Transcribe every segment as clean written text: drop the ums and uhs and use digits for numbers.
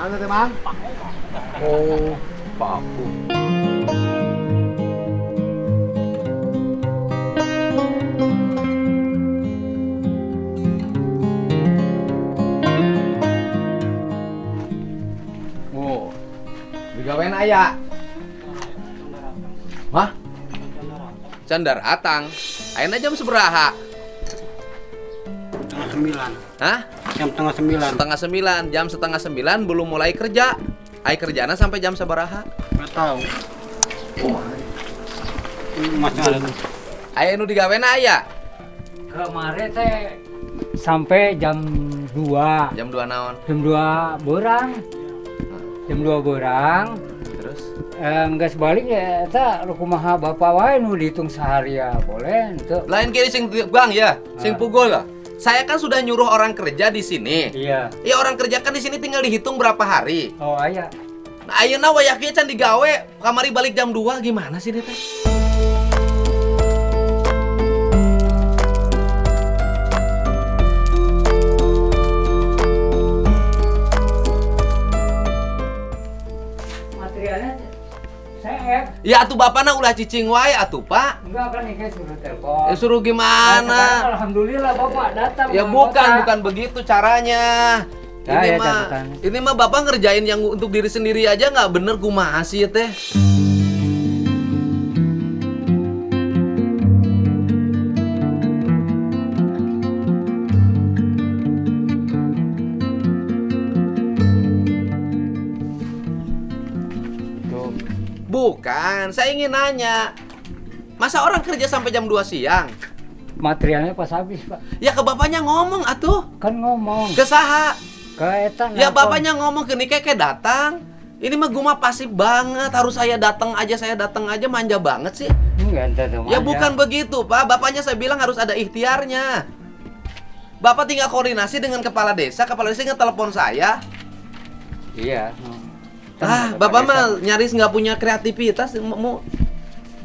Naon teh, Mang? Oh, paku. Oh, digawean aya. Hah? Candar atang. Ayeuna jam sabaraha? Setengah 9. Hah? Jam setengah 9. Setengah 9. Jam setengah 9 belum mulai kerja. Ai kerjana sampai jam sabaraha? Nggak tahu. Masih ada. Aya nu digawean aya. Kemarin teh sampai jam 2. Jam 2 naon? Jam 2 borang. Jam 2 borang. Terus? Enggak sebalik ya, eta kumaha bapak wae nu dihitung sehari ya, boleh itu. Lain kiri sing bang ya, sing pukul lah. Saya kan sudah nyuruh orang kerja di sini. Iya. Ya orang kerja kan di sini tinggal dihitung berapa hari. Oh aya. Nah ayeuna wayah kieu can digawe, kamari balik jam 2 gimana sih dia teh? Materialnya saya Ya atuh bapana ulah cicing wae atuh, Pak. enggak kan ini suruh telepon. Ya suruh Nah, sekarang gimana? alhamdulillah bapak datang. Ya bukan begitu caranya. Ya, Ini ya, mah, catatan. ini mah bapak ngerjain yang untuk diri sendiri aja nggak bener kumaha sih teh. Tuh. Bukan, saya ingin nanya. Masa orang kerja sampai jam 2 siang? Materialnya pas habis, Pak. Ya ke bapaknya ngomong atuh. Kan ngomong Ke saha? ke eta. Ya nelpon. bapaknya ngomong ke Nike kayak datang. Ini mah gua mah pasif banget, harus saya datang aja manja banget sih. Enggak ente tuh. Ya manja. bukan begitu, Pak. Bapaknya saya bilang harus ada ikhtiarnya. Bapak tinggal koordinasi dengan kepala desa ngetelepon saya. Iya. Ah, Bapak mah nyaris nggak punya kreativitas.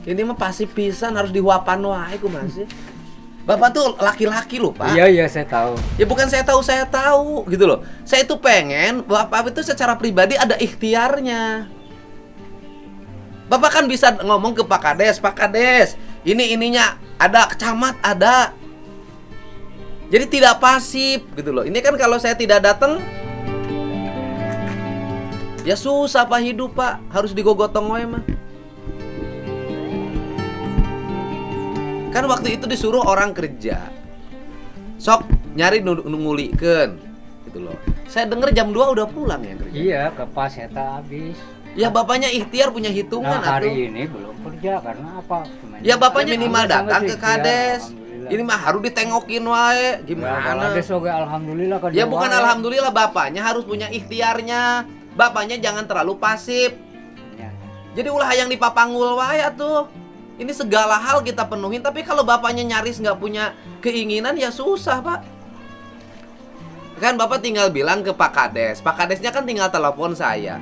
Ini mah pasif pisan, harus dihuapan wae kumaha sih. Bapak tuh laki-laki loh, Pak. Iya, saya tahu. Ya bukan saya tahu gitu loh. Saya itu pengen Bapak itu secara pribadi ada ikhtiarnya. Bapak kan bisa ngomong ke Pak Kades, ininya ada camat ada. Jadi tidak pasif gitu loh. Ini kan kalau saya tidak datang ya susah Pak hidup, Pak. Harus digogotong wae mah. Kan waktu itu disuruh orang kerja. Sok nyari nungulikeun gitu loh. Saya denger jam 2 udah pulang ya kerja. Iya, ke pas eta habis. Ya bapaknya ikhtiar punya hitungan Nah, hari atuh. ini belum kerja karena apa? Ya bapaknya minimal Alhamdulillah, datang ke sih. Kades. Ya, alhamdulillah. Ini mah harus ditengokin wae. Gimana? Kades oge alhamdulillah kan. Ya bukan alhamdulillah, bapaknya harus punya ikhtiarnya. Bapaknya jangan terlalu pasif. Ya. Jadi ulah yang dipapanggul wae atuh. Ini segala hal kita penuhin, tapi kalau bapaknya nyaris nggak punya keinginan ya susah, Pak. Kan Bapak tinggal bilang ke Pak Kades. Pak Kadesnya kan tinggal telepon saya.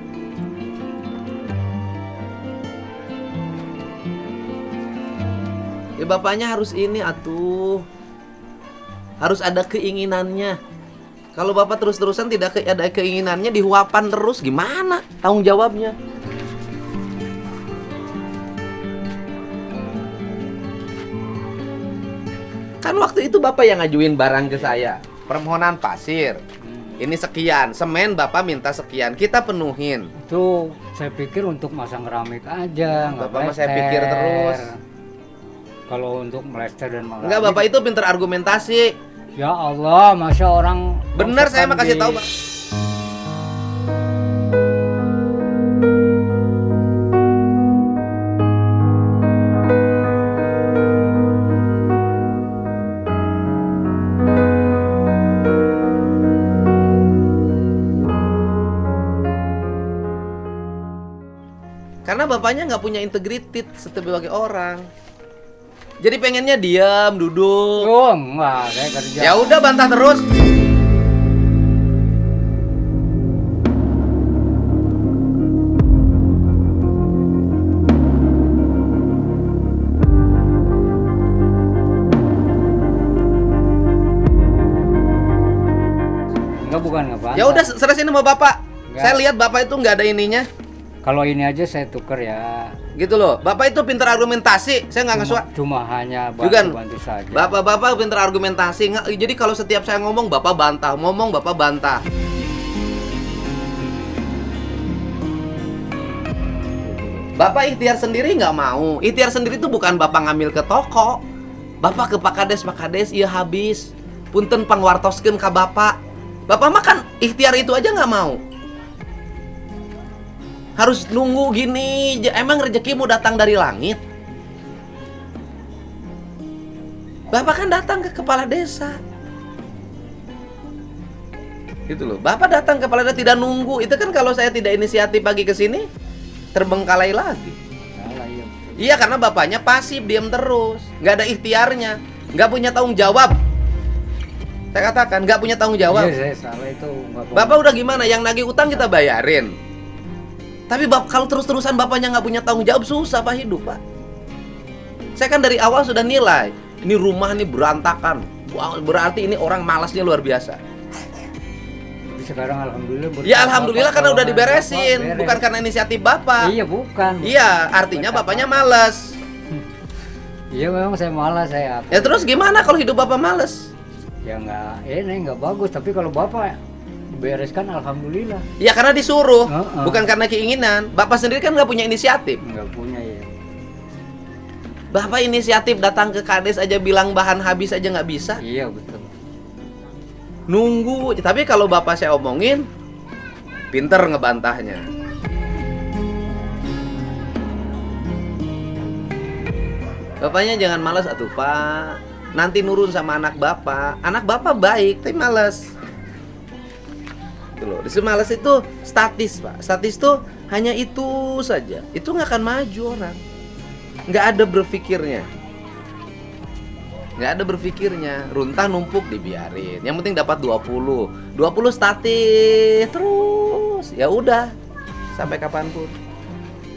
Ya bapaknya harus ini atuh. Harus ada keinginannya. Kalau Bapak terus-terusan tidak ada keinginannya, dihuapan terus gimana tanggung jawabnya? Kan waktu itu Bapak yang ngajuin barang ke saya. Permohonan pasir. Ini sekian, semen Bapak minta sekian, kita penuhin. Itu saya pikir untuk masang keramik aja, nggak Bapak mah saya pikir terus. Kalau untuk melester dan melangit. Enggak, Bapak itu pinter argumentasi. Ya Allah, masya orang. Bener, saya mah kasih tahu, Pak. Karena bapaknya nggak punya integritas sebagai orang. Jadi pengennya diam, duduk. Oh, enggak, saya kerja. Ya udah bantah terus. Enggak, bukan ngebantah. Ya udah serasin sama bapak. Saya lihat Bapak itu nggak ada ininya. Kalau ini aja saya tuker ya. Gitu loh. Bapak itu pintar argumentasi. Saya nggak ngesuak. Cuma hanya Bukan. bantu saja. Bapak pintar argumentasi. Jadi kalau setiap saya ngomong Bapak bantah, ngomong Bapak bantah. Bapak ikhtiar sendiri nggak mau. Ikhtiar sendiri itu bukan Bapak ngambil ke toko. Bapak ke Pak Kades, iya habis. Punten pangwartoskeun ka Bapak. Bapak makan ikhtiar itu aja nggak mau. Harus nunggu gini. Emang rezekimu datang dari langit? Bapak kan datang ke kepala desa. Gitu loh. Bapak datang ke kepala desa tidak nunggu. Itu kan kalau saya tidak inisiatif pagi ke sini, terbengkalai lagi. Salah, iya. Iya, karena bapaknya pasif, diam terus, nggak ada ikhtiarnya, nggak punya tanggung jawab. Saya katakan nggak punya tanggung jawab. Iya, saya salah itu. Bapak udah gimana? Yang nagih utang kita bayarin. Tapi kalau terus-terusan bapaknya nggak punya tanggung jawab, susah Pak hidup, Pak. Saya kan dari awal sudah nilai, ini rumah ini berantakan. Wah, berarti ini orang malasnya luar biasa. Tapi sekarang alhamdulillah. Ya alhamdulillah karena udah diberesin, Beres. bukan karena inisiatif Bapak. Iya, bukan. Iya, artinya bapaknya malas. Iya, memang saya malas saya. Ya terus gimana kalau hidup Bapak malas? Ya nggak bagus, tapi kalau Bapak bereskan alhamdulillah. Ya karena disuruh, Heeh. bukan karena keinginan. Bapak sendiri kan nggak punya inisiatif. Nggak punya ya. Bapak inisiatif datang ke Kades aja bilang bahan habis aja nggak bisa. Iya, betul. Nunggu. Tapi kalau Bapak saya omongin, pinter ngebantahnya. Bapaknya jangan malas atuh Pak. Nanti nurun sama anak Bapak. Anak Bapak baik, tapi malas. Gitu loh. Disuruh malas itu statis Pak. Statis tuh hanya itu saja. Itu nggak akan maju orang. Nggak ada berpikirnya. Nggak ada berpikirnya. Runtah numpuk dibiarin. Yang penting dapat 20. 20 statis terus. Ya udah. Sampai kapanpun.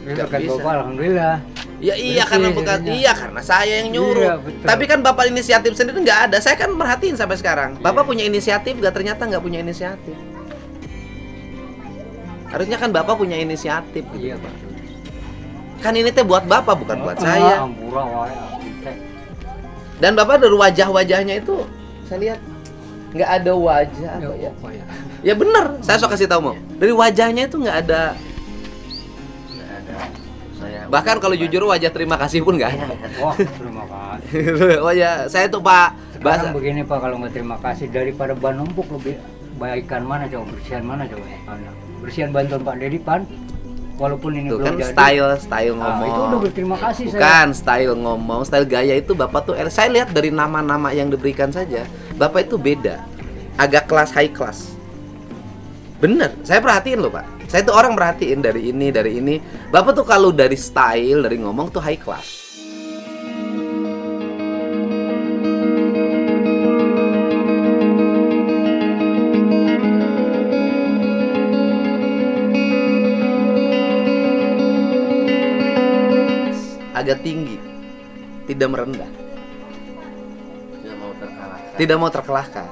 Ini Nggak berkat bisa. Bapak alhamdulillah. Ya iya Bersih karena bukan jadinya. iya karena saya yang nyuruh. Iya, betul. Tapi kan Bapak inisiatif sendiri nggak ada. Saya kan merhatiin sampai sekarang. Bapak Iya. punya inisiatif nggak, ternyata nggak punya inisiatif. Harusnya kan Bapak punya inisiatif gitu. Iya, Pak. Kan ini teh buat Bapak bukan buat saya. Ampura wae teh. Dan Bapak dari wajah-wajahnya itu saya lihat nggak ada wajah apa ya. Apa ya? Ya bener, saya sok kasih tahu mau. Dari wajahnya itu nggak ada. Nggak ada. Saya Bahkan kalau jujur wajah terima kasih pun nggak ada. Wah, terima kasih. Wajah saya tuh Pak Sekarang bahasa. begini Pak, kalau nggak terima kasih daripada ban numpuk lebih baikan mana coba, bersihan mana coba? Mana? Bersihan bantuan Pak Dedi Pan. Walaupun ini Itu belum kan jadi. style Ah, ngomong. itu udah berterima kasih saya. Bukan style ngomong, style gaya itu Bapak tuh saya lihat dari nama-nama yang diberikan saja, Bapak itu beda. Agak kelas high class. Bener, saya perhatiin loh Pak. Saya tuh orang perhatiin dari ini. Bapak tuh kalau dari style, dari ngomong tuh high class. Agak tinggi, tidak merendah, tidak mau terkalahkan.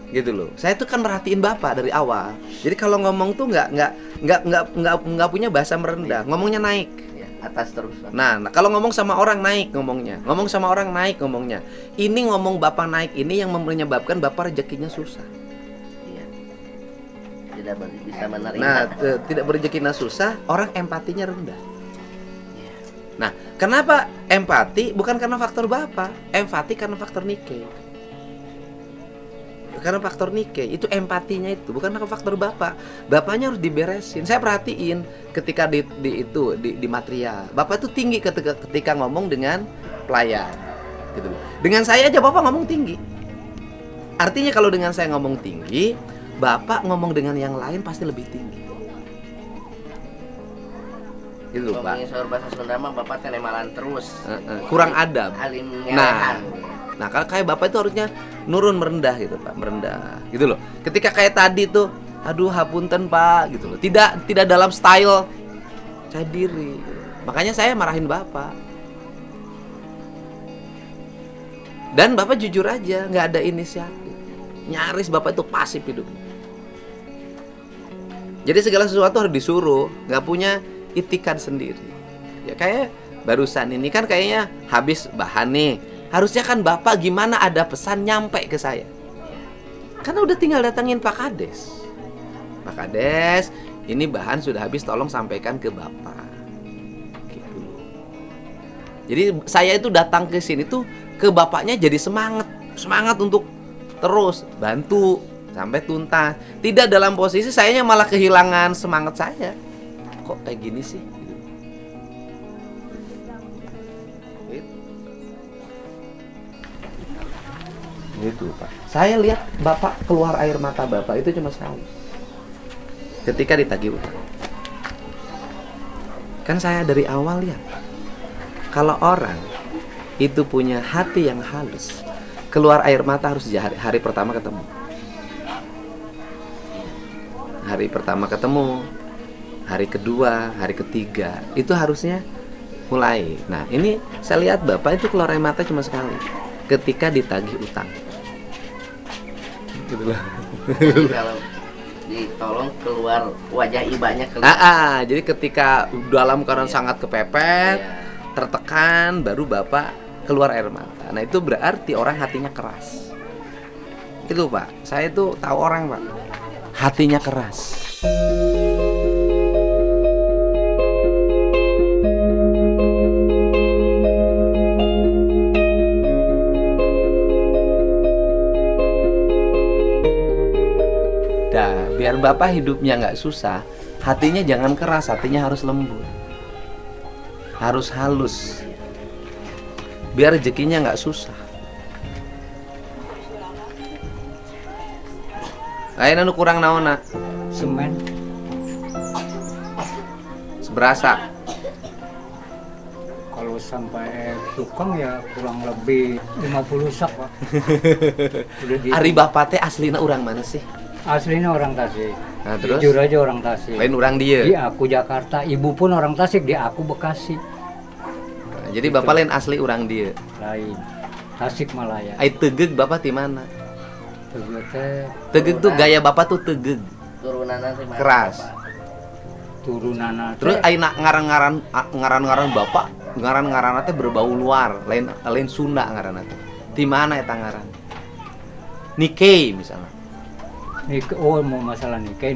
Gitu loh. Saya tuh kan merhatiin Bapak dari awal. Jadi kalau ngomong tuh nggak punya bahasa merendah, ngomongnya naik. ya, atas terus. Nah, kalau ngomong sama orang naik ngomongnya, ngomong sama orang naik ngomongnya. Ini ngomong Bapak naik ini yang menyebabkan Bapak rezekinya susah. Iya. Tidak bisa menerima. Nah, tidak berezekinya susah, orang empatinya rendah. Iya. Nah, kenapa empati? Bukan karena faktor Bapak, empati karena faktor Nike. Karena faktor Nike itu empatinya itu bukan karena faktor Bapak. Bapaknya harus diberesin. Saya perhatiin ketika di material. Bapak itu tinggi ketika ngomong dengan pelayan. Gitu. Dengan saya aja Bapak ngomong tinggi. Artinya kalau dengan saya ngomong tinggi, Bapak ngomong dengan yang lain pasti lebih tinggi. Gitu Pak. Ngomongin soal bahasa Sunda mah Bapak teh nemalan terus. Kurang adab. Alim ngelehan. Nah, kalau kayak Bapak itu harusnya nurun merendah gitu, Pak, merendah. Gitu loh. Ketika kayak tadi tuh, aduh hapunten, Pak, gitu loh. Tidak dalam style saya diri. Makanya saya marahin Bapak. Dan Bapak jujur aja, nggak ada inisiatif. Nyaris Bapak itu pasif hidupnya. Jadi segala sesuatu harus disuruh, nggak punya itikat sendiri. Ya kayak barusan ini kan kayaknya habis bahan nih. Harusnya kan Bapak gimana ada pesan nyampe ke saya. Karena udah tinggal datangin Pak Kades. Pak Kades, ini bahan sudah habis, tolong sampaikan ke Bapak. Gitu. Jadi saya itu datang ke sini tuh ke Bapaknya jadi semangat untuk terus bantu sampai tuntas. Tidak dalam posisi sayanya malah kehilangan semangat saya. Kok kayak gini sih? Gitu. Gitu Pak. Saya lihat Bapak keluar air mata Bapak itu cuma sekali. Ketika ditagih utang. Kan saya dari awal lihat. Kalau orang itu punya hati yang halus, keluar air mata harus di hari pertama ketemu. Hari pertama ketemu, hari kedua, hari ketiga, itu harusnya mulai. Nah ini saya lihat Bapak itu keluar air mata cuma sekali, ketika ditagih utang. Gitu loh. Jadi kalau ditolong keluar wajah ibanya keluar. Jadi ketika dalam keadaan sangat kepepet, Iya. tertekan, baru Bapak keluar air mata. Nah itu berarti orang hatinya keras. Itu Pak, saya itu tahu orang Pak, hatinya keras. Dah, biar Bapak hidupnya nggak susah, hatinya jangan keras, hatinya harus lembut, harus halus, biar rezekinya nggak susah. Ayo nu kurang naona, Semen. seberasa. Kalau sampai tukang ya kurang lebih 50 sak Pak. Udah di- Ari Bapak teh aslina urang mana sih? Aslinya orang Tasik. Nah, terus? Jujur aja orang Tasik. Lain urang dia. Di aku Jakarta, ibu pun orang Tasik, di aku Bekasi. Nah, jadi Bapak lain asli urang dia. Lain. Tasik Malaya. Ai tegeg Bapak di mana? Tegeg teh Tegeg tuh gaya Bapak tuh tegeg, Turunannya sih mana, keras. Pak? turunana Terus teh ai ngaran-ngaran Bapak, ngaran-ngaran teh berbau luar, lain Sunda ngaran teh. Di mana eta ngaran? Nikkei misalnya. oh mau masalah nikah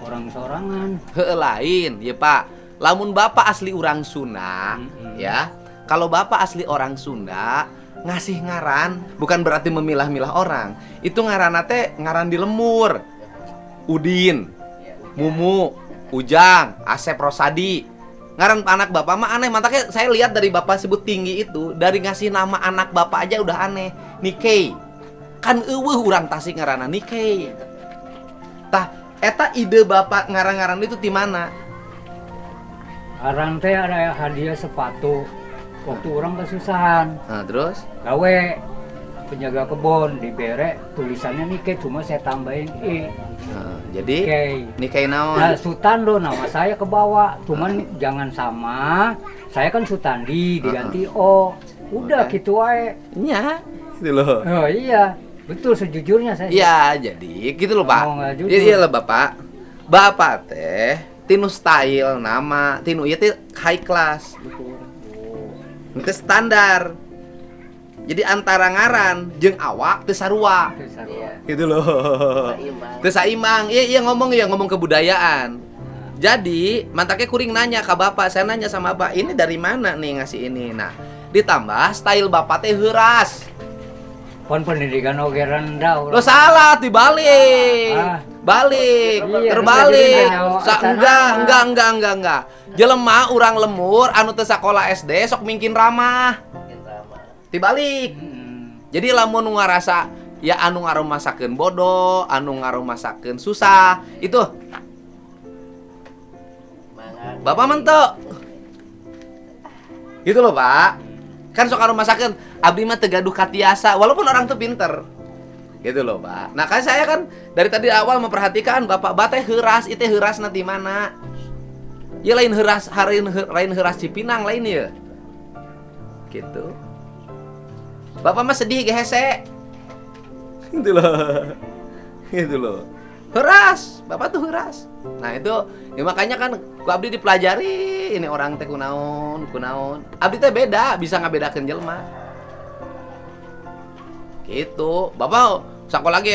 orang sorangan. Heuh lain, ya Pak. Lamun Bapak asli orang Sunda, ya. Kalau Bapak asli orang Sunda, ngasih ngaran bukan berarti memilah-milah orang. Itu ngaran teh ngaran di lemur. Udin, Mumu, Ujang, Asep Rosadi. Ngaran anak Bapak mah aneh, mantaknya saya lihat dari Bapak sebut tinggi itu, dari ngasih nama anak Bapak aja udah aneh. Nikkei. Kan eueuh urang Tasik ngaranna Nikkei. Tah, eta ide Bapak ngarang-ngarang itu di mana? Arang teh ada hadiah sepatu. Waktu orang kesusahan, Nah, terus? gawe penjaga kebun dibere tulisannya Nikkei, cuma saya tambahin Nah, jadi Nikkei. Nikkei naon? Nah, Sutando nama saya ke bawah, cuman jangan sama. Saya kan Sutandi diganti O. Udah Oke. gitu wae. Nya, gitu loh. Oh iya, betul sejujurnya saya. Iya, jadi gitu loh, Pak. Oh, nggak jujur. Iya lah, Bapak. Bapak teh tinu style nama, tinu ieu teh high class. Itu standar. Jadi antara ngaran jeung awak teu sarua. Itu sarua. Iya. Gitu loh. Seimbang. Teu saimbang. Iya ngomong kebudayaan. Jadi, mantaknya kuring nanya ke Bapak, saya nanya sama Bapak, ini dari mana nih ngasih ini? Nah, ditambah style Bapak teh heuras. Pon pendidikan oge rendah. Lo salah, dibalik. Ah. Balik, Iya, terbalik. jadi Enggak. Jelema urang lemur anu teu sakola SD sok mingkin ramah. Mungkin ramah. Dibalik. Jadi lamun ngarasa ya anu ngarumasakeun bodoh, anu ngarumasakeun susah, itu Mangan. Bapak mentok. Gitu loh, Pak. Kan sok ngarumasakeun abdi mah teu gaduh katiasa walaupun orang tuh pinter. Gitu loh, Pak. Nah, kan saya kan dari tadi awal memperhatikan Bapak bateh heuras, itu heuras nanti mana? Ya lain heuras, lain heuras Cipinang lain ya. Gitu. Bapak mah sedih ge hese. Gitu loh. Gitu loh. Heras, bapak tuh heras. Nah itu, ya makanya kan ku abdi dipelajari ini orang teh kunaon. Abdi teh beda, bisa ngabedakeun jelema. Gitu. Bapak sakola lagi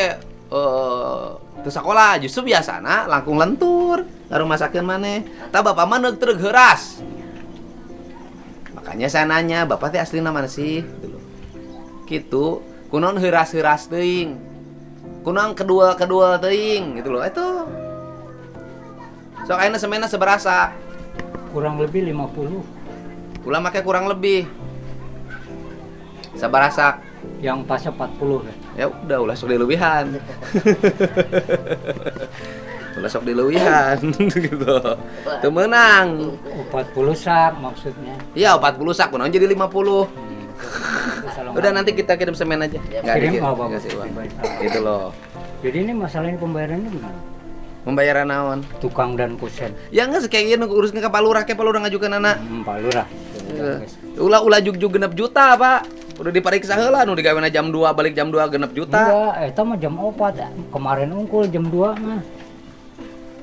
teu sakola justru biasana langkung lentur ngaruh masakeun maneh. Tah bapak mah neuk heras. Makanya saya nanya, bapak teh aslina mana sih? Gitu. Kunaon heras-heras teuing. Kunang kedua teuing gitu loh. Itu. Sok ayeuna semena seberasa. Kurang lebih 50. Ulah make kurang lebih. Sabarasa. Yang pasnya 40 kan. Ya udah sok dilebihan. Ulah sok dilebihan gitu. Teu meunang. 40 sak maksudnya. Iya, 40 sak kunaon jadi 50. Udah nanti kita kirim semen aja. Nggak Kirim dikit, apa? nggak sih uang. Gitu loh. Jadi ini masalahnya pembayarannya gimana? Membayaran naon? Tukang dan kusen. Ya enggak kayak ieu urus ke Pak Lurah, ngajukeun anak. Pak Lurah. Ulah jugjug genep juta, Pak. Udah dipariksa heula nu digawena jam 2 balik jam 2 genep juta. Enggak, eta mah jam 4. Kemarin unggul jam 2 mah.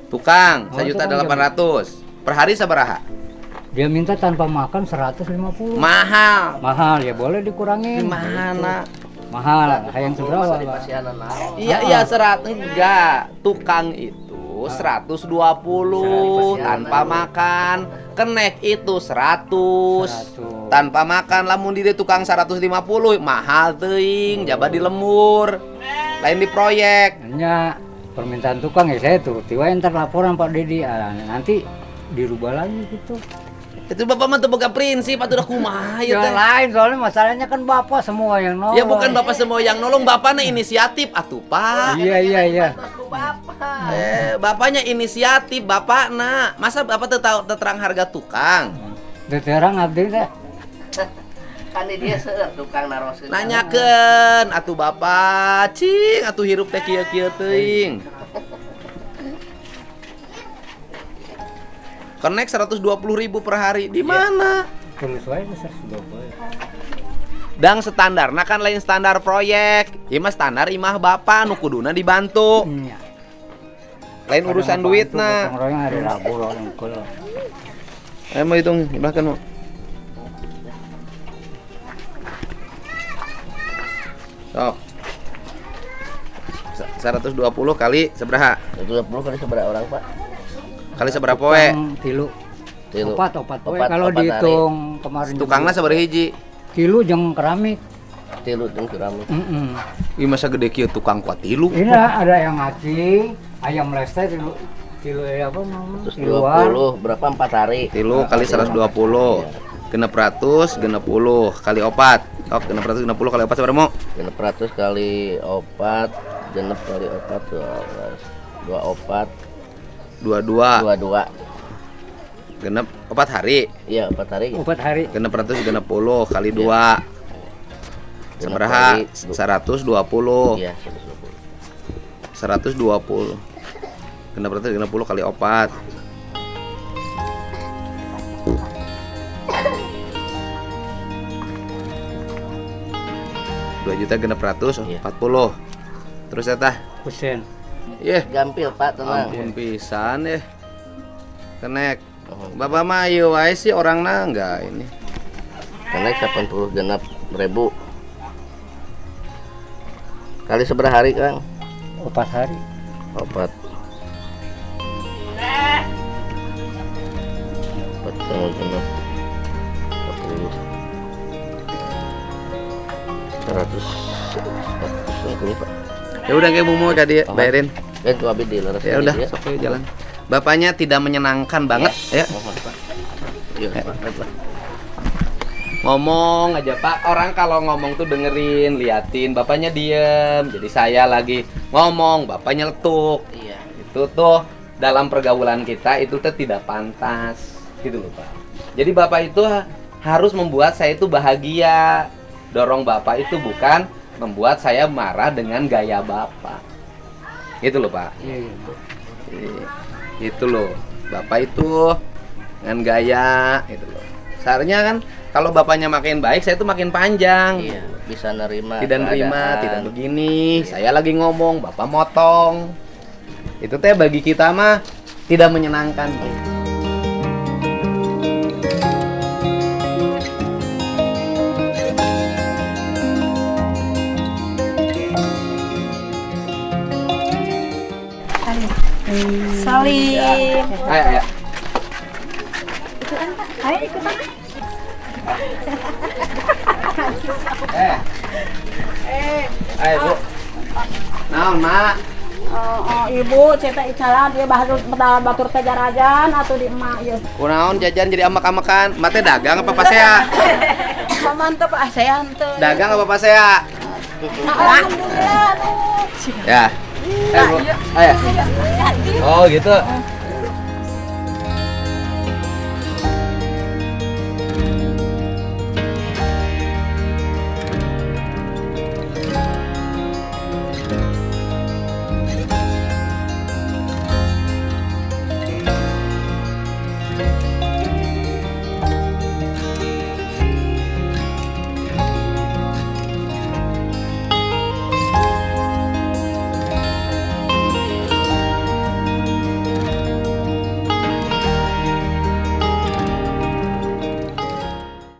Tukang Oh, 1.800.000. Per hari sabaraha? Dia minta tanpa makan 150. Mahal. Mahal ya boleh dikurangin. Gimana? Mahal. Hayang Masa seberapa, Pak? dipasianan naon. Iya 100 enggak. Tukang itu 120 tanpa makan. Kenek itu 100 tanpa makan. Lamun di tukang 150 mahal teuing, jaba di lembur. Lain di proyek. Hanya permintaan tukang ya saya turuti wae entar laporan Pak Dedi. Nanti dirubah lagi gitu. Itu bapak mah teu boga prinsip atuh kumaha ieu Yang teh. lain soalnya masalahnya kan bapak semua yang nolong. Ya bukan bapak semua yang nolong, bapaknya inisiatif atuh, Pak. Iya. Bapaknya inisiatif, bapakna. Masa bapak teu tahu terang harga tukang? Terang abdi teh. Kan dia tukang naroskeun. Nanyakeun atuh bapak, cing atuh hirup teh kieu-kieu teuing. Connect 120.000 per hari. Di mana? Terus wae 120. Dang standar, nah kan lain standar proyek. Ieu mah standar imah bapak nu kuduna dibantu. Iya. Lain urusan duitna. Gotong royong hari Rabu loh unggul. Ayo mau hitung, bahkan mau. Sok. 120 kali seberapa? 120 kali seberapa orang, Pak? Kali seberapa poe? Tilu. Tilu. Opat poe. Opat Kalau hari. dihitung kemarin Tukangna sabar hiji. kilu jeung keramik. Tilu jeung keramik. Ih masa gede kieu tukang kuat tilu. Ini ada yang ngacing, ayam leste tilu apa namanya? Tiluan. 120 berapa 4 hari? Tilu kali 120. Genep ratus, genep puluh kali opat. Oh, genep ratus, genep puluh kali opat seberapa mau? Genep ratus kali opat, genep kali opat 12. 2 opat, 22. 22. Genep opat hari. Iya, 4 hari. 4 hari. Genep ratus, genep puluh kali 2. Seberapa? 120. Iya, 120. 120. Genep ratus, genep puluh kali opat. Juta genep ratus, Iya. 40. Terus ya tah. Kusen. Yeh, Gampil, Pak, tenang. ampun pisan ya. Kenek. Bapak mah ieu wae sih orangna enggak ini. Karena 80 genap ribu. Kali seberapa hari, Kang? 4 hari. Opat. Opat tanggal genap 40. 140, Pak. Ya udah kayak mau ka dia bayarin. Itu abis di leres. Ya udah, sok we jalan. Bapaknya tidak menyenangkan banget ya. Mohon, Pak. Yuk, Pak. Baiklah. Ngomong aja Pak, orang kalau ngomong tuh dengerin, liatin, bapaknya diem. Jadi saya lagi ngomong, bapaknya letuk. Iya. Itu tuh dalam pergaulan kita itu tuh tidak pantas, gitu loh Pak. Jadi bapak itu harus membuat saya itu bahagia. Dorong bapak itu bukan membuat saya marah dengan gaya bapak. Gitu loh Pak. Iya. Itu loh, bapak itu dengan gaya, itu loh. Seharusnya kan kalau bapaknya makin baik, saya tuh makin panjang. Iya, bisa nerima. Tidak nerima, keadaan. tidak begini. Saya lagi ngomong, bapak motong. Itu teh bagi kita mah tidak menyenangkan. Salim. Ayo, ayo. Ayo ikutan. Ayo, Bu. Naon, Mak? Oh, ibu cerita icara dia batur teh jarajan atau di emak ya. Kunaon jajan jadi amak-amakan? Mak teh dagang apa pasea? Mantap asean teh. Dagang apa pasea? Alhamdulillah. Ya. Bu. Ayo. Oh, gitu.